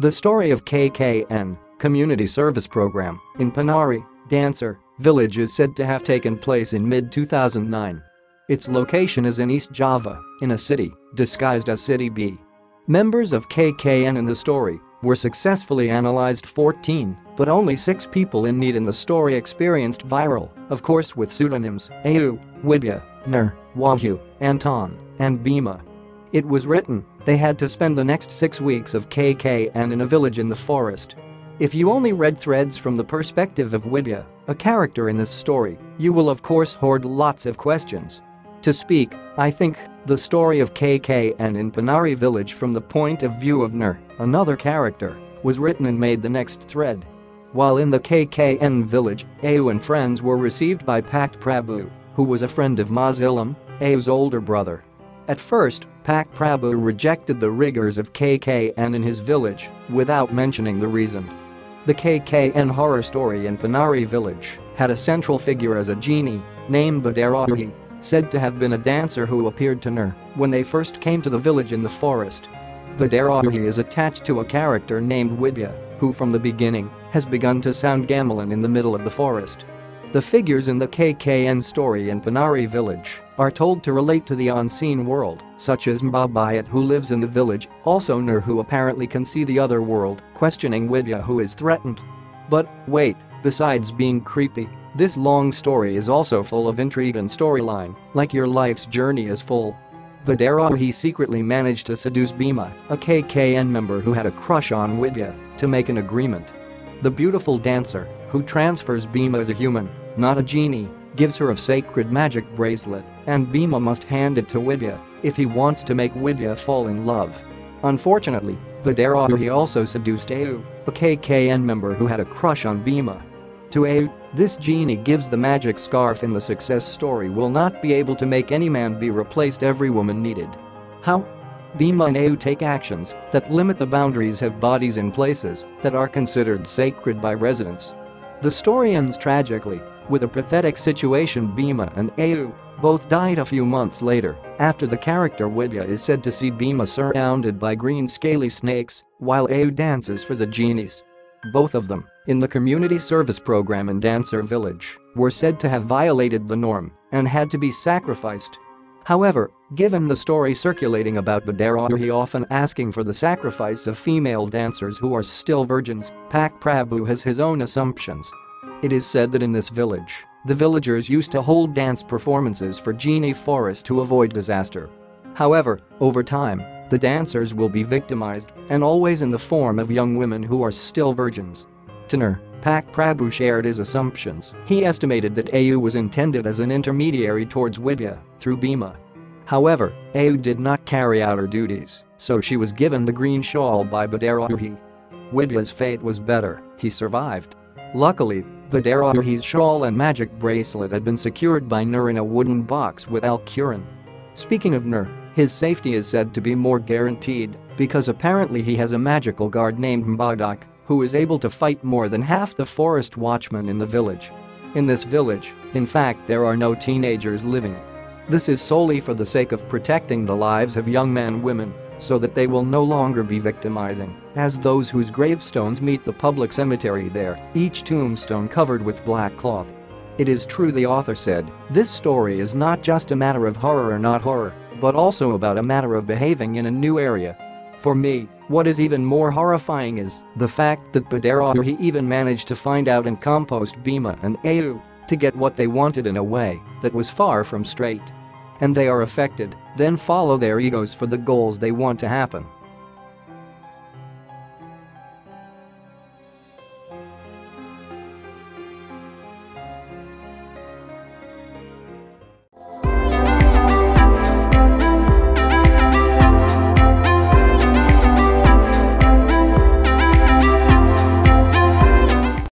The story of KKN, Community Service Program, in Penari, Dancer Village is said to have taken place in mid-2009. Its location is in East Java, in a city disguised as City B. Members of KKN in the story were successfully analyzed 14, but only 6 people in need in the story experienced viral, of course with pseudonyms Au, Widya, Nur, Wahyu, Anton, and Bhima. It was written they had to spend the next 6 weeks of KKN in a village in the forest. If you only read threads from the perspective of Widya, a character in this story, you will of course hoard lots of questions. To speak, I think, the story of KKN in Penari village from the point of view of Nur, another character, was written and made the next thread. While in the KKN village, Au and friends were received by Pak Prabhu, who was a friend of Mazilam, Au's older brother. At first, Pak Prabhu rejected the rigors of KKN in his village, without mentioning the reason. The KKN horror story in Penari village had a central figure as a genie, named Badarahi, said to have been a dancer who appeared to Nur when they first came to the village in the forest. Badarahi is attached to a character named Widya, who from the beginning has begun to sound gamelan in the middle of the forest. The figures in the KKN story in Penari village are told to relate to the unseen world, such as Mbabayat who lives in the village, also Nur who apparently can see the other world, questioning Widya who is threatened. But wait, besides being creepy, this long story is also full of intrigue and storyline, like your life's journey is full. Badarahi secretly managed to seduce Bhima, a KKN member who had a crush on Widya, to make an agreement. The beautiful dancer, who transfers Bhima as a human, not a genie, gives her a sacred magic bracelet, and Bhima must hand it to Widya if he wants to make Widya fall in love. Unfortunately, Badarahi also seduced Au, a KKN member who had a crush on Bhima. To Au, this genie gives the magic scarf in the success story will not be able to make any man be replaced every woman needed. How? Bhima and Au take actions that limit the boundaries of bodies in places that are considered sacred by residents. The story ends tragically, with a pathetic situation. Bhima and Au both died a few months later, after the character Widya is said to see Bhima surrounded by green scaly snakes, while Au dances for the genies. Both of them, in the community service program in Dancer village, were said to have violated the norm and had to be sacrificed. However, given the story circulating about Badarahi often asking for the sacrifice of female dancers who are still virgins, Pak Prabhu has his own assumptions. It is said that in this village, the villagers used to hold dance performances for genie forest to avoid disaster. However, over time, the dancers will be victimized, and always in the form of young women who are still virgins. To Nur, Pak Prabhu shared his assumptions. He estimated that Au was intended as an intermediary towards Widya, through Bhima. However, Au did not carry out her duties, so she was given the green shawl by Badarahi. Widya's fate was better, he survived. Luckily, Badarahi's shawl and magic bracelet had been secured by Nur in a wooden box with Al-Quran. Speaking of Nur, his safety is said to be more guaranteed because apparently he has a magical guard named Mbadak, who is able to fight more than half the forest watchmen in the village. In this village, in fact, there are no teenagers living. This is solely for the sake of protecting the lives of young men and women, so that they will no longer be victimizing, as those whose gravestones meet the public cemetery there, each tombstone covered with black cloth. It is true, the author said, this story is not just a matter of horror or not horror, but also about a matter of behaving in a new area. For me, what is even more horrifying is the fact that Badarahi even managed to find out and compost Bhima and Au to get what they wanted in a way that was far from straight. And they are affected, then follow their egos for the goals they want to happen.